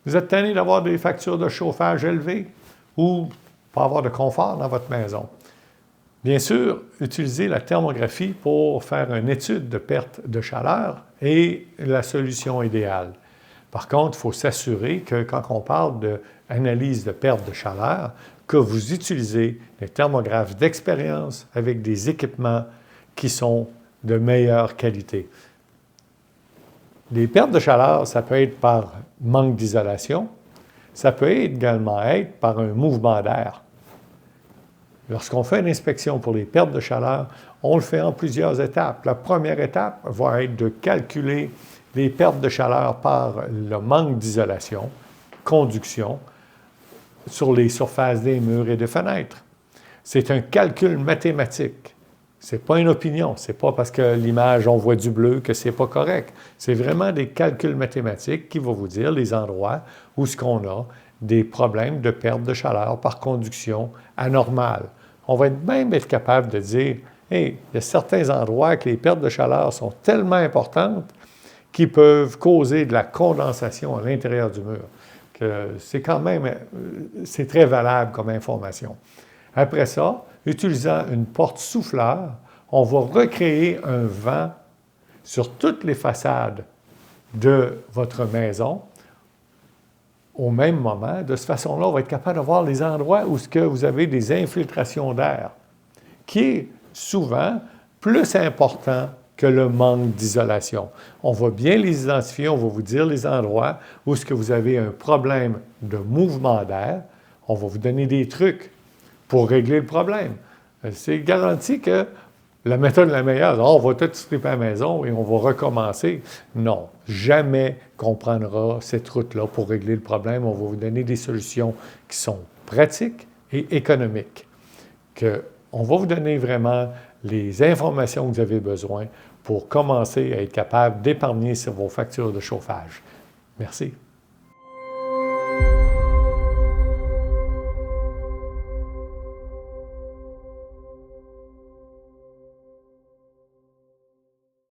Vous êtes tanné d'avoir des factures de chauffage élevées ou pas avoir de confort dans votre maison. Bien sûr, utilisez la thermographie pour faire une étude de perte de chaleur est la solution idéale. Par contre, il faut s'assurer que quand on parle d'analyse de perte de chaleur, que vous utilisez des thermographes d'expérience avec des équipements qui sont de meilleure qualité. Les pertes de chaleur, ça peut être par manque d'isolation, ça peut également être par un mouvement d'air. Lorsqu'on fait une inspection pour les pertes de chaleur, on le fait en plusieurs étapes. La première étape va être de calculer les pertes de chaleur par le manque d'isolation, conduction, sur les surfaces des murs et des fenêtres. C'est un calcul mathématique. Ce n'est pas une opinion. Ce n'est pas parce que l'image, on voit du bleu que ce n'est pas correct. C'est vraiment des calculs mathématiques qui vont vous dire les endroits où ce qu'on a des problèmes de perte de chaleur par conduction anormale. On va même être capable de dire, hey, il y a certains endroits que les pertes de chaleur sont tellement importantes qui peuvent causer de la condensation à l'intérieur du mur. C'est quand même, c'est très valable comme information. Après ça, utilisant une porte souffleur, on va recréer un vent sur toutes les façades de votre maison au même moment. De cette façon-là, on va être capable de voir les endroits où vous avez des infiltrations d'air, qui est souvent plus important que le manque d'isolation. On va bien les identifier, on va vous dire les endroits où vous avez un problème de mouvement d'air. On va vous donner des trucs pour régler le problème. C'est garanti que la méthode la meilleure, on va tout stripper à la maison et on va recommencer. Non, jamais qu'on prendra cette route-là pour régler le problème. On va vous donner des solutions qui sont pratiques et économiques. On va vous donner vraiment les informations que vous avez besoin pour commencer à être capable d'épargner sur vos factures de chauffage. Merci.